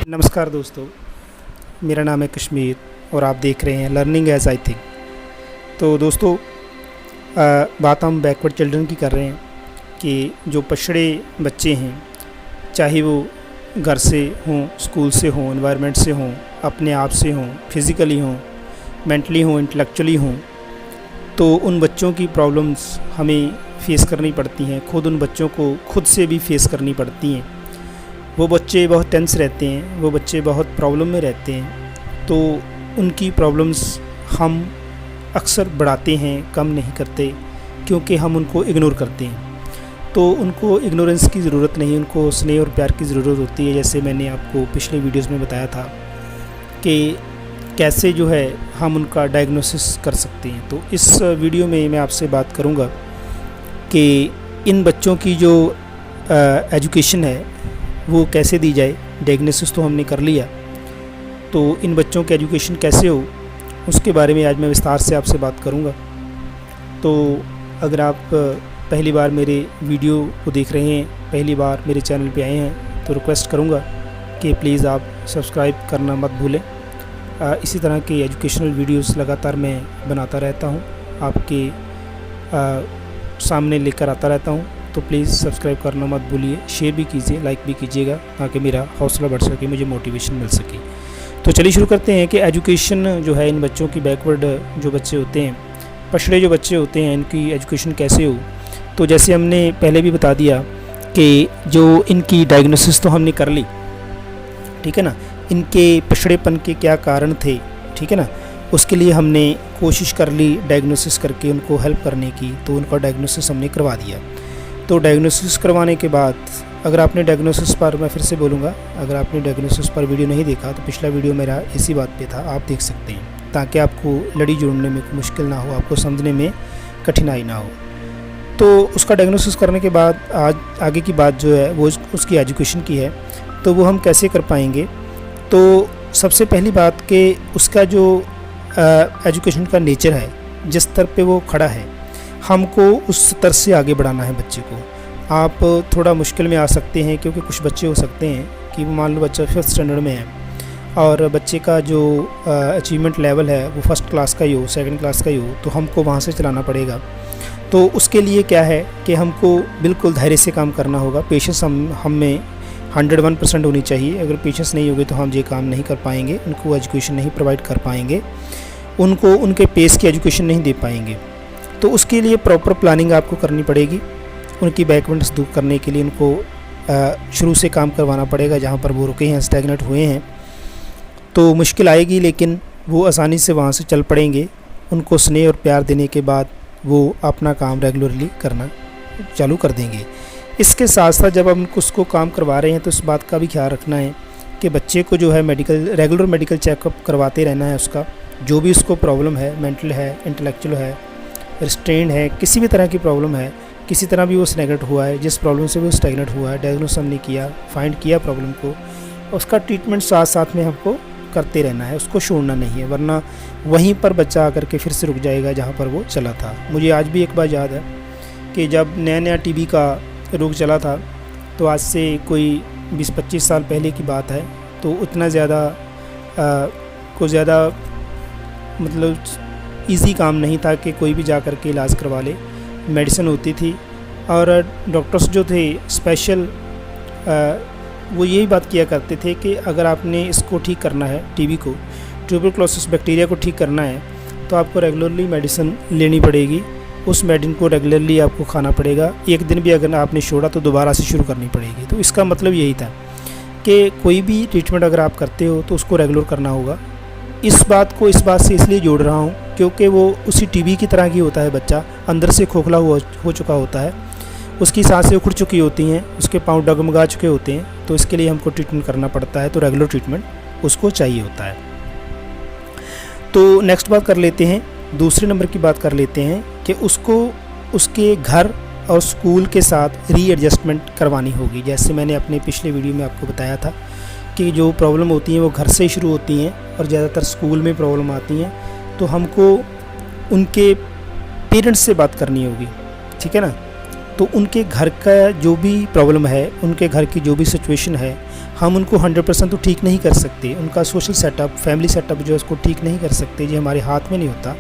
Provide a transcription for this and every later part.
नमस्कार दोस्तों, मेरा नाम है कश्मीर और आप देख रहे हैं लर्निंग एज आई थिंक। तो दोस्तों, बात हम बैकवर्ड चिल्ड्रन की कर रहे हैं कि जो पछड़े बच्चे हैं, चाहे वो घर से हों, स्कूल से हों, एनवायरनमेंट से हों, अपने आप से हों, फिज़िकली हों, मेंटली हों, इंटेलेक्चुअली हों, तो उन बच्चों की प्रॉब्लम्स हमें फेस करनी पड़ती हैं। खुद उन बच्चों को खुद से भी फेस करनी पड़ती हैं। वो बच्चे बहुत टेंस रहते हैं, वो बच्चे बहुत प्रॉब्लम में रहते हैं, तो उनकी प्रॉब्लम्स हम अक्सर बढ़ाते हैं, कम नहीं करते, क्योंकि हम उनको इग्नोर करते हैं। तो उनको इग्नोरेंस की ज़रूरत नहीं, उनको स्नेह और प्यार की ज़रूरत होती है। जैसे मैंने आपको पिछले वीडियोस में बताया था कि कैसे जो है हम उनका डायग्नोसिस कर सकते हैं। तो इस वीडियो में मैं आपसे बात करूँगा कि इन बच्चों की जो एजुकेशन है वो कैसे दी जाए। डायग्नोसिस तो हमने कर लिया, तो इन बच्चों की एजुकेशन कैसे हो उसके बारे में आज मैं विस्तार से आपसे बात करूंगा। तो अगर आप पहली बार मेरे वीडियो को देख रहे हैं, पहली बार मेरे चैनल पे आए हैं, तो रिक्वेस्ट करूंगा कि प्लीज़ आप सब्सक्राइब करना मत भूलें। इसी तरह के एजुकेशनल वीडियोस लगातार मैं बनाता रहता हूं, आपके सामने लेकर आता रहता हूं। तो प्लीज़ सब्सक्राइब करना मत भूलिए, शेयर भी कीजिए, लाइक भी कीजिएगा, ताकि मेरा हौसला बढ़ सके, मुझे मोटिवेशन मिल सके। तो चलिए शुरू करते हैं कि एजुकेशन जो है इन बच्चों की, बैकवर्ड जो बच्चे होते हैं, पछड़े जो बच्चे होते हैं, इनकी एजुकेशन कैसे हो। तो जैसे हमने पहले भी बता दिया कि जो इनकी डायग्नोसिस तो हमने कर ली, ठीक है ना, इनके पछड़ेपन के क्या कारण थे, ठीक है ना, उसके लिए हमने कोशिश कर ली डायग्नोसिस करके उनको हेल्प करने की। तो उनका डायग्नोसिस हमने करवा दिया। तो डायग्नोसिस करवाने के बाद, अगर आपने डायग्नोसिस पर, मैं फिर से बोलूँगा, अगर आपने डायग्नोसिस पर वीडियो नहीं देखा तो पिछला वीडियो मेरा इसी बात पे था, आप देख सकते हैं, ताकि आपको लड़ी जोड़ने में मुश्किल ना हो, आपको समझने में कठिनाई ना हो। तो उसका डायग्नोसिस करने के बाद आज आगे की बात जो है वो उसकी एजुकेशन की है। तो वो हम कैसे कर पाएंगे। तो सबसे पहली बात कि उसका जो एजुकेशन का नेचर है, जिस स्तर पे वो खड़ा है, हमको उस स्तर से आगे बढ़ाना है बच्चे को। आप थोड़ा मुश्किल में आ सकते हैं, क्योंकि कुछ बच्चे हो सकते हैं कि मान लो बच्चा 5th स्टैंडर्ड में है और बच्चे का जो अचीवमेंट लेवल है वो 1st क्लास का ही हो, 2nd क्लास का ही हो, तो हमको वहाँ से चलाना पड़ेगा। तो उसके लिए क्या है कि हमको बिल्कुल धैर्य से काम करना होगा। पेशेंस हम में 101% होनी चाहिए। अगर पेशेंस नहीं होगी तो हम ये काम नहीं कर पाएंगे, उनको एजुकेशन नहीं प्रोवाइड कर पाएंगे, उनको उनके पेस की एजुकेशन नहीं दे पाएंगे। तो उसके लिए प्रॉपर प्लानिंग आपको करनी पड़ेगी। उनकी बैकवर्ड्स दूर करने के लिए उनको शुरू से काम करवाना पड़ेगा, जहाँ पर वो रुके हैं, स्टैग्नेट हुए हैं। तो मुश्किल आएगी, लेकिन वो आसानी से वहाँ से चल पड़ेंगे। उनको स्नेह और प्यार देने के बाद वो अपना काम रेगुलरली करना चालू कर देंगे। इसके साथ साथ जब हम उसको काम करवा रहे हैं तो इस बात का भी ख्याल रखना है कि बच्चे को जो है रेगुलर मेडिकल चेकअप करवाते रहना है। उसका जो भी उसको प्रॉब्लम है, मेंटल है, इंटेलेक्चुअल है, रिस्ट्रेंड है, किसी भी तरह की प्रॉब्लम है, किसी तरह भी वो स्टैग्नेट हुआ है, जिस प्रॉब्लम से वो स्टैग्नेट हुआ है, डायग्नोस हमने किया, फाइंड किया प्रॉब्लम को, उसका ट्रीटमेंट साथ साथ में हमको करते रहना है, उसको छोड़ना नहीं है, वरना वहीं पर बच्चा आकर के फिर से रुक जाएगा जहाँ पर वो चला था। मुझे आज भी एक बार याद है कि जब नया टीबी का रोग चला था, तो आज से कोई 20-25 साल पहले की बात है, तो उतना ज़्यादा मतलब इजी काम नहीं था कि कोई भी जा कर के इलाज करवा ले। मेडिसिन होती थी और डॉक्टर्स जो थे स्पेशल वो यही बात किया करते थे कि अगर आपने इसको ठीक करना है, टीबी को, ट्यूबरक्लोसिस बैक्टीरिया को ठीक करना है, तो आपको रेगुलरली मेडिसिन लेनी पड़ेगी। उस मेडिसिन को रेगुलरली आपको खाना पड़ेगा। एक दिन भी अगर आपने छोड़ा तो दोबारा से शुरू करनी पड़ेगी। तो इसका मतलब यही था कि कोई भी ट्रीटमेंट अगर आप करते हो तो उसको रेगुलर करना होगा। इस बात से इसलिए जोड़ रहा हूँ क्योंकि वो उसी टीबी की तरह की होता है। बच्चा अंदर से खोखला हो चुका होता है, उसकी सांसें उखड़ चुकी होती हैं, उसके पाँव डगमगा चुके होते हैं, तो इसके लिए हमको ट्रीटमेंट करना पड़ता है। तो रेगुलर ट्रीटमेंट उसको चाहिए होता है। तो नेक्स्ट बात कर लेते हैं, दूसरे नंबर की बात कर लेते हैं कि उसको उसके घर और स्कूल के साथ रीएडजस्टमेंट करवानी होगी। जैसे मैंने अपने पिछले वीडियो में आपको बताया था कि जो प्रॉब्लम होती हैं वो घर से शुरू होती हैं और ज़्यादातर स्कूल में प्रॉब्लम आती हैं। तो हमको उनके पेरेंट्स से बात करनी होगी, ठीक है ना। तो उनके घर का जो भी प्रॉब्लम है, उनके घर की जो भी सिचुएशन है, हम उनको 100% तो ठीक नहीं कर सकते। उनका सोशल सेटअप, फैमिली सेटअप जो है उसको ठीक नहीं कर सकते, ये हमारे हाथ में नहीं होता।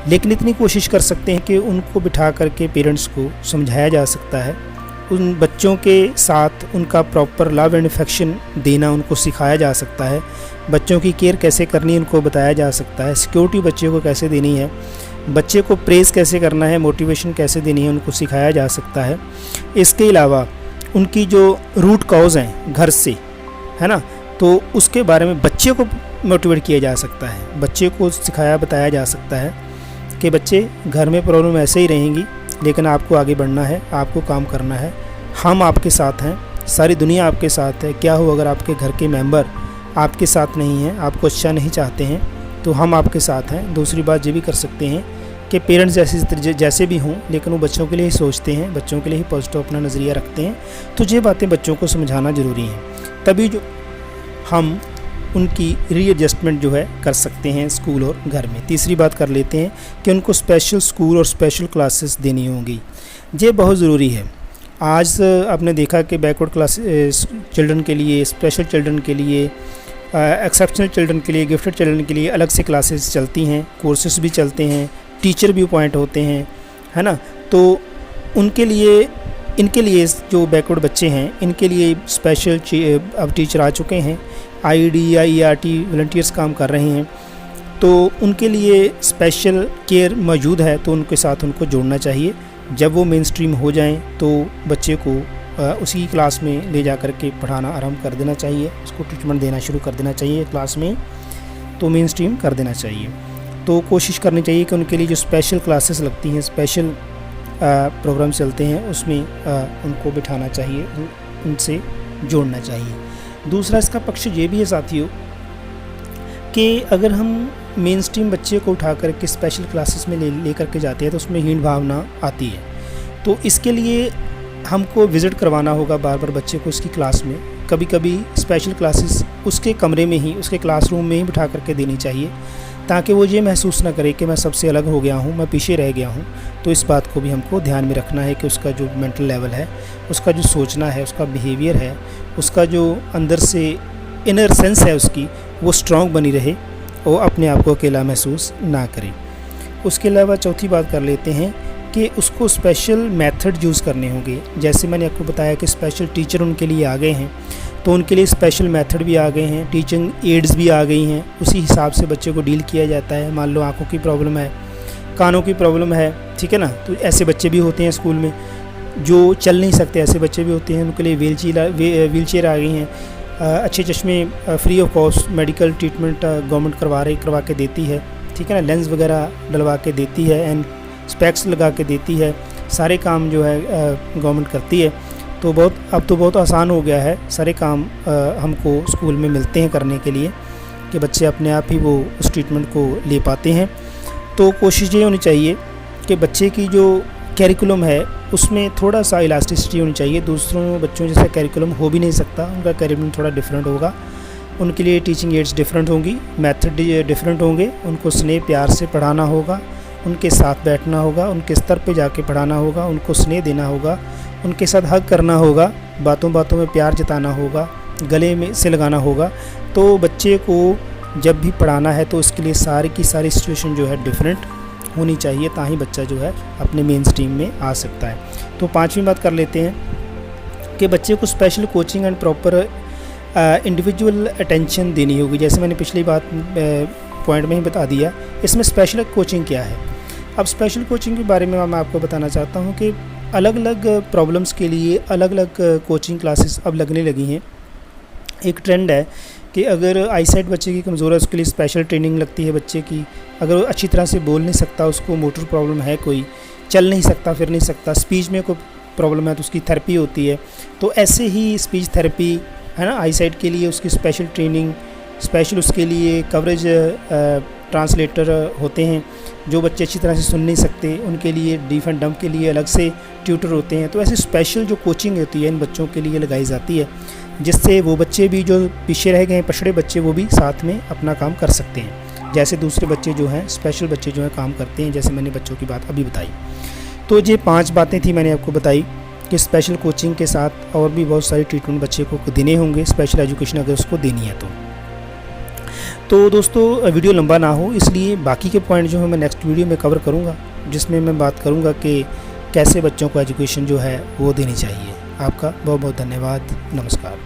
लेकिन इतनी कोशिश कर सकते हैं कि उनको बिठा करके पेरेंट्स को समझाया जा सकता है। उन बच्चों के साथ उनका प्रॉपर लव एंड अफेक्शन देना उनको सिखाया जा सकता है। बच्चों की केयर कैसे करनी है उनको बताया जा सकता है। सिक्योरिटी बच्चे को कैसे देनी है, बच्चे को प्रेज़ कैसे करना है, मोटिवेशन कैसे देनी है, उनको सिखाया जा सकता है। इसके अलावा उनकी जो रूट कॉज हैं घर से, है ना, तो उसके बारे में बच्चे को मोटिवेट किया जा सकता है। बच्चे को सिखाया बताया जा सकता है कि बच्चे घर में प्रॉब्लम ऐसे ही रहेंगी, लेकिन आपको आगे बढ़ना है, आपको काम करना है, हम आपके साथ हैं, सारी दुनिया आपके साथ है। क्या हो अगर आपके घर के मेंबर आपके साथ नहीं हैं, आपको अच्छा नहीं चाहते हैं, तो हम आपके साथ हैं। दूसरी बात ये भी कर सकते हैं कि पेरेंट्स जैसे भी हों, लेकिन वो बच्चों के लिए ही सोचते हैं, बच्चों के लिए ही पॉजिटिव अपना नज़रिया रखते हैं। तो ये बातें बच्चों को समझाना ज़रूरी है, तभी जो हम उनकी रीएडजस्टमेंट जो है कर सकते हैं स्कूल और घर में। तीसरी बात कर लेते हैं कि उनको स्पेशल स्कूल और स्पेशल क्लासेस देनी होंगी। ये बहुत ज़रूरी है। आज आपने देखा कि बैकवर्ड क्लास चिल्ड्रन के लिए, स्पेशल चिल्ड्रन के लिए, एक्सेप्शनल चिल्ड्रन के लिए, गिफ्टेड चिल्ड्रन के लिए अलग से क्लासेस चलती हैं, कोर्सेस भी चलते हैं, टीचर भी अपॉइंट होते हैं, है ना। तो उनके लिए, इनके लिए जो बैकवर्ड बच्चे हैं, इनके लिए स्पेशल अब टीचर आ चुके हैं, IERT वॉलंटियर्स काम कर रहे हैं, तो उनके लिए स्पेशल केयर मौजूद है, तो उनके साथ उनको जोड़ना चाहिए। जब वो मेन स्ट्रीम हो जाएं तो बच्चे को उसी क्लास में ले जा कर के पढ़ाना आरंभ कर देना चाहिए, उसको ट्रीटमेंट देना शुरू कर देना चाहिए क्लास में, तो मेन स्ट्रीम कर देना चाहिए। तो कोशिश करनी चाहिए कि उनके लिए जो स्पेशल क्लासेस लगती हैं, स्पेशल प्रोग्राम चलते हैं, उसमें उनको बिठाना चाहिए, उनसे जोड़ना चाहिए। दूसरा इसका पक्ष ये भी है साथियों कि अगर हम मेन स्ट्रीम बच्चे को उठा कर के स्पेशल क्लासेस में ले करके जाते हैं तो उसमें हीन भावना आती है। तो इसके लिए हमको विज़िट करवाना होगा बार बार बच्चे को उसकी क्लास में। कभी कभी स्पेशल क्लासेस उसके कमरे में ही, उसके क्लासरूम में ही बिठा करके देनी चाहिए, ताकि वो ये महसूस ना करे कि मैं सबसे अलग हो गया हूँ, मैं पीछे रह गया हूँ। तो इस बात को भी हमको ध्यान में रखना है कि उसका जो मेंटल लेवल है, उसका जो सोचना है, उसका बिहेवियर है, उसका जो अंदर से इनर सेंस है उसकी, वो स्ट्रॉन्ग बनी रहे और अपने आप को अकेला महसूस ना करे। उसके अलावा चौथी बात कर लेते हैं कि उसको स्पेशल मेथड यूज़ करने होंगे। जैसे मैंने आपको बताया कि स्पेशल टीचर उनके लिए आ गए हैं, तो उनके लिए स्पेशल मेथड भी आ गए हैं, टीचिंग एड्स भी आ गई हैं। उसी हिसाब से बच्चे को डील किया जाता है। मान लो आँखों की प्रॉब्लम है, कानों की प्रॉब्लम है, ठीक है ना, तो ऐसे बच्चे भी होते हैं स्कूल में जो चल नहीं सकते, ऐसे बच्चे भी होते हैं, उनके लिए व्हील चेयर आ गई हैं। अच्छे चश्मे free of cost medical treatment government करवा के देती है, ठीक है ना, लेंस वगैरह डलवा के देती है एंड स्पेक्स लगा के देती है। सारे काम जो है गवर्नमेंट करती है। तो अब तो बहुत आसान हो गया है, सारे काम हमको स्कूल में मिलते हैं करने के लिए कि बच्चे अपने आप ही वो उस ट्रीटमेंट को ले पाते हैं। तो कोशिश ये होनी चाहिए कि बच्चे की जो कैरिकुलम है उसमें थोड़ा सा इलास्टिसिटी होनी चाहिए। दूसरों बच्चों जैसा कैरिकुलम हो भी नहीं सकता, उनका कैरिकुलम थोड़ा डिफरेंट होगा। उनके लिए टीचिंग एड्स डिफरेंट होंगी, मेथड डिफरेंट होंगे। उनको स्नेह प्यार से पढ़ाना होगा, उनके साथ बैठना होगा, उनके स्तर पे जाके पढ़ाना होगा, उनको स्नेह देना होगा, उनके साथ हग करना होगा, बातों बातों में प्यार जताना होगा, गले में से लगाना होगा। तो बच्चे को जब भी पढ़ाना है तो उसके लिए सारी की सारी सिचुएशन जो है डिफरेंट होनी चाहिए, ताकि बच्चा जो है अपने मेन स्ट्रीम में आ सकता है। तो पांचवी बात कर लेते हैं कि बच्चे को special coaching and proper individual attention देनी होगी। जैसे मैंने पिछली बात पॉइंट में ही बता दिया, इसमें स्पेशल कोचिंग क्या है। अब स्पेशल कोचिंग के बारे में मैं आपको बताना चाहता हूँ कि अलग अलग प्रॉब्लम्स के लिए अलग अलग कोचिंग क्लासेस अब लगने लगी हैं। एक ट्रेंड है कि अगर आईसाइट बच्चे की कमज़ोर है उसके लिए स्पेशल ट्रेनिंग लगती है बच्चे की। अगर वो अच्छी तरह से बोल नहीं सकता, उसको मोटर प्रॉब्लम है, कोई चल नहीं सकता, फिर नहीं सकता, स्पीच में कोई प्रॉब्लम है तो उसकी थेरेपी होती है। तो ऐसे ही स्पीच थेरेपी है ना, आईसाइट के लिए उसकी स्पेशल ट्रेनिंग, स्पेशल उसके लिए कवरेज ट्रांसलेटर होते हैं। जो बच्चे अच्छी तरह से सुन नहीं सकते उनके लिए डीफ एंड डंप के लिए अलग से ट्यूटर होते हैं। तो ऐसे स्पेशल जो कोचिंग होती है इन बच्चों के लिए लगाई जाती है, जिससे वो बच्चे भी जो पीछे रह गए हैं, पछड़े बच्चे, वो भी साथ में अपना काम कर सकते हैं। जैसे दूसरे बच्चे जो हैं, स्पेशल बच्चे जो हैं काम करते हैं, जैसे मैंने बच्चों की बात अभी बताई। तो ये 5 बातें थी मैंने आपको बताई कि स्पेशल कोचिंग के साथ और भी बहुत सारी ट्रीटमेंट बच्चे को देने होंगे, स्पेशल एजुकेशन अगर उसको देनी है तो दोस्तों वीडियो लंबा ना हो, इसलिए बाकी के पॉइंट जो है मैं नेक्स्ट वीडियो में कवर करूँगा, जिसमें मैं बात करूँगा कि कैसे बच्चों को एजुकेशन जो है वो देनी चाहिए। आपका बहुत बहुत धन्यवाद। नमस्कार।